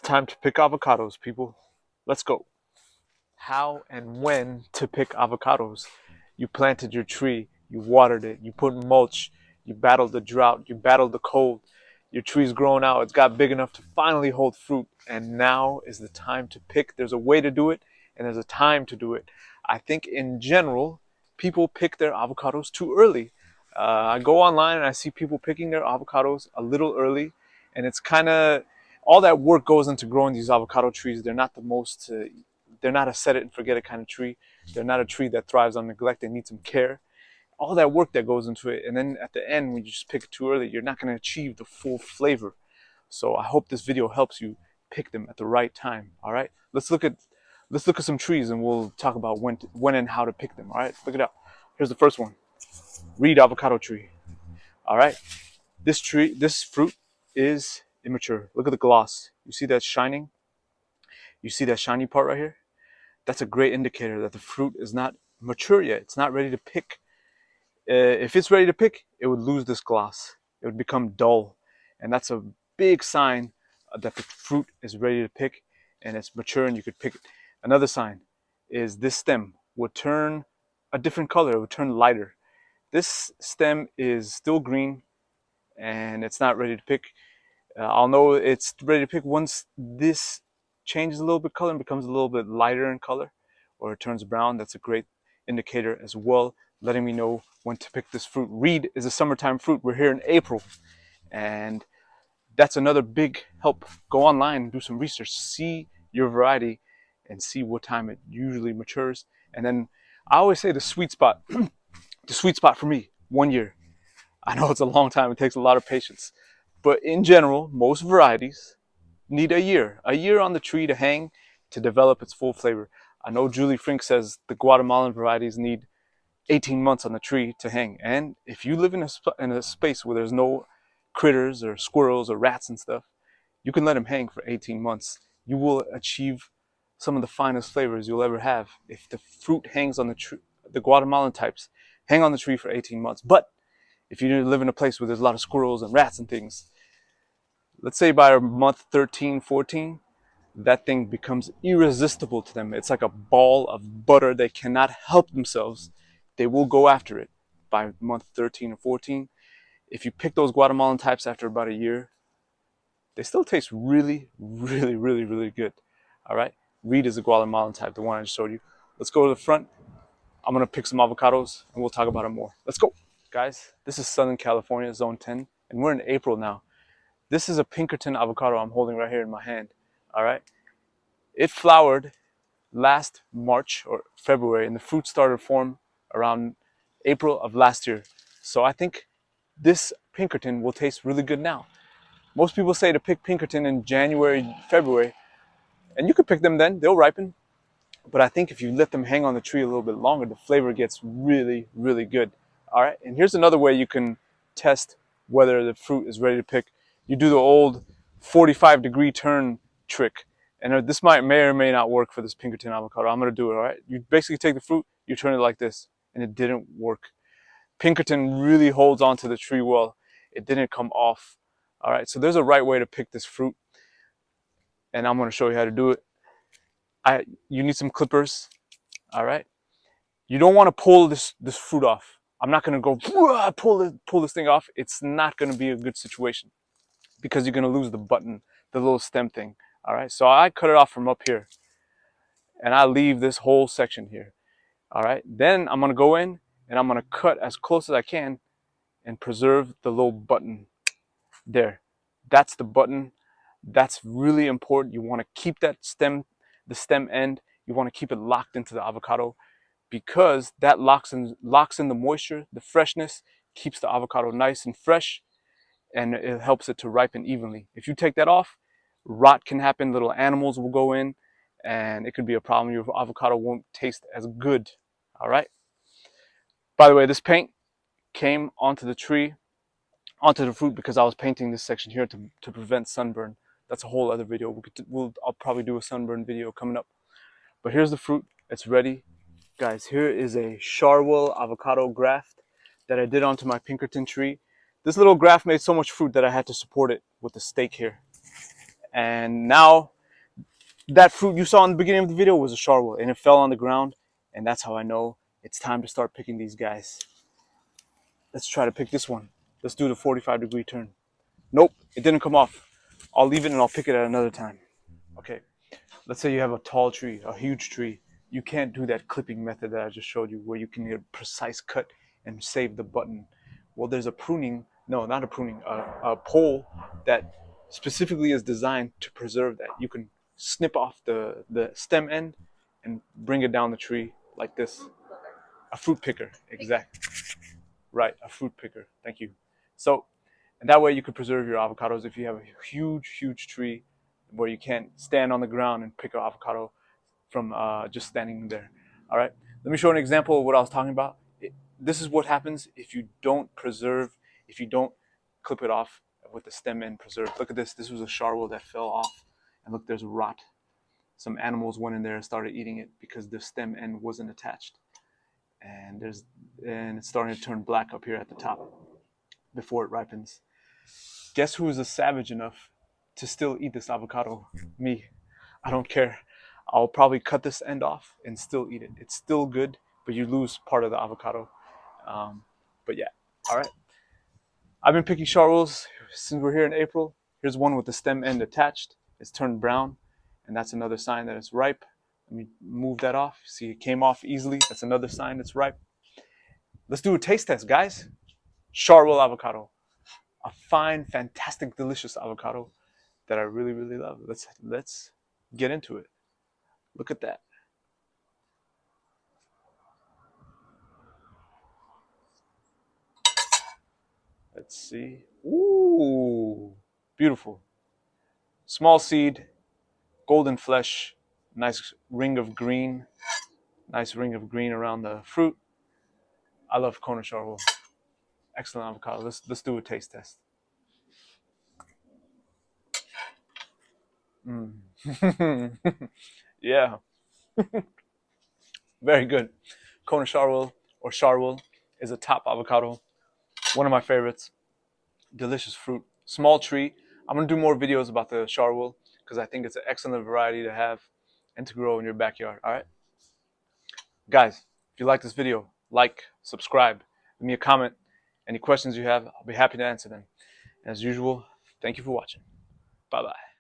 time to pick avocados, people. Let's go. How and when to pick avocados. You planted your tree, you watered it, you put mulch, you battled the drought, you battled the cold. Your tree's grown out, it's got big enough to finally hold fruit, and now is the time to pick. There's a way to do it, and there's a time to do it. I think in general, people pick their avocados too early. I go online and I see people picking their avocados a little early, and it's kind of all that work goes into growing these avocado trees. They're not the most, they're not a set it and forget it kind of tree. They're not a tree that thrives on neglect. They need some care. All that work that goes into it, and then at the end, when you just pick it too early, you're not going to achieve the full flavor. So I hope this video helps you pick them at the right time. All right, let's look at some trees, and we'll talk about when and how to pick them. All right, look it up. Here's the first one. Reed avocado tree. All right, this fruit is immature. Look at the gloss. You see that shining? You see that shiny part right here? That's a great indicator that the fruit is not mature yet. It's not ready to pick. If it's ready to pick, it would lose this gloss. It would become dull. And that's a big sign that the fruit is ready to pick and it's mature and you could pick it. Another sign is this stem would turn a different color. It would turn lighter. This stem is still green and it's not ready to pick. I'll know it's ready to pick once this changes a little bit color and becomes a little bit lighter in color, or it turns brown. That's a great indicator as well, letting me know when to pick this fruit. Reed is a summertime fruit. We're here in April, and that's another big help. Go online and do some research, see your variety and see what time it usually matures. And then I always say the sweet spot the sweet spot for me, 1 year. I know it's a long time, it takes a lot of patience, but in general, most varieties need a year on the tree to hang, to develop its full flavor. I know Julie Frink says the Guatemalan varieties need 18 months on the tree to hang. And if you live in a space where there's no critters or squirrels or rats and stuff, you can let them hang for 18 months. You will achieve some of the finest flavors you'll ever have if the fruit hangs on the tree. The Guatemalan types hang on the tree for 18 months. But if you live in a place where there's a lot of squirrels and rats and things, let's say by month 13, 14, that thing becomes irresistible to them. It's like a ball of butter. They cannot help themselves. They will go after it by month 13 or 14. If you pick those Guatemalan types after about a year, they still taste really, really, really, really good. All right. Reed is a Guatemalan type, the one I just showed you. Let's go to the front. I'm going to pick some avocados and we'll talk about it more. Let's go. Guys, this is Southern California, Zone 10, and we're in April now. This is a Pinkerton avocado I'm holding right here in my hand. All right. It flowered last March or February, and the fruit started to form around April of last year. So I think this Pinkerton will taste really good now. Most people say to pick Pinkerton in January, February, and you could pick them then, they'll ripen. But I think if you let them hang on the tree a little bit longer, the flavor gets really, really good. All right, and here's another way you can test whether the fruit is ready to pick. You do the old 45-degree turn trick. And this may or may not work for this Pinkerton avocado. I'm going to do it, all right? You basically take the fruit, you turn it like this, and it didn't work. Pinkerton really holds onto the tree well. It didn't come off, all right? So there's a right way to pick this fruit, and I'm going to show you how to do it. You need some clippers, all right? You don't want to pull this fruit off. I'm not going to go pull this thing off. It's not going to be a good situation because you're going to lose the button, the little stem thing. All right, so I cut it off from up here and I leave this whole section here. All right, then I'm gonna go in and I'm gonna cut as close as I can and preserve the little button there. That's the button. That's really important. You wanna keep that stem, the stem end, you wanna keep it locked into the avocado because that locks in the moisture, the freshness, keeps the avocado nice and fresh, and it helps it to ripen evenly. If you take that off, rot can happen, little animals will go in, and it could be a problem. Your avocado won't taste as good, all right? By the way, this paint came onto the tree, onto the fruit, because I was painting this section here to prevent sunburn. That's a whole other video. I'll probably do a sunburn video coming up. But here's the fruit. It's ready. Guys, here is a Sharwil avocado graft that I did onto my Pinkerton tree. This little graft made so much fruit that I had to support it with a stake here. And now that fruit you saw in the beginning of the video was a Sharwil, and it fell on the ground, and that's how I know it's time to start picking these guys. Let's try to pick this one. Let's do the 45-degree turn. Nope, it didn't come off. I'll leave it and I'll pick it at another time. Okay, let's say you have a tall tree, a huge tree. You can't do that clipping method that I just showed you where you can get a precise cut and save the button. Well, there's a pruning, no, not a pruning, a pole that specifically is designed to preserve that. You can snip off the stem end and bring it down the tree like this. A fruit picker, exactly. Right, a fruit picker. Thank you. So, and that way you could preserve your avocados if you have a huge tree where you can't stand on the ground and pick an avocado from just standing there. All right, let me show an example of what I was talking about. This is what happens if you don't preserve, if you don't clip it off with the stem end preserved. Look at this. This was a Sharwil that fell off, and look, there's a rot. Some animals went in there and started eating it because the stem end wasn't attached. And it's starting to turn black up here at the top before it ripens. Guess who is a savage enough to still eat this avocado? Me. I don't care. I'll probably cut this end off and still eat it. It's still good, but you lose part of the avocado. But yeah, all right. I've been picking Sharwils since we're here in April. Here's one with the stem end attached. It's turned brown, and that's another sign that it's ripe. Let me move that off. See, it came off easily. That's another sign it's ripe. Let's do a taste test, guys. Sharwil avocado. A fine, fantastic, delicious avocado that I really love. Let's get into it. Look at that. Let's see. Ooh, beautiful. Small seed, golden flesh, nice ring of green. Nice ring of green around the fruit. I love Kona Sharwil. Excellent avocado. Let's do a taste test. Yeah. Very good. Kona Sharwil or Sharwil is a top avocado. One of my favorites. Delicious fruit. Small tree. I'm going to do more videos about the Sharwil because I think it's an excellent variety to have and to grow in your backyard. All right? Guys, if you like this video, like, subscribe, leave me a comment. Any questions you have, I'll be happy to answer them. As usual, thank you for watching. Bye-bye.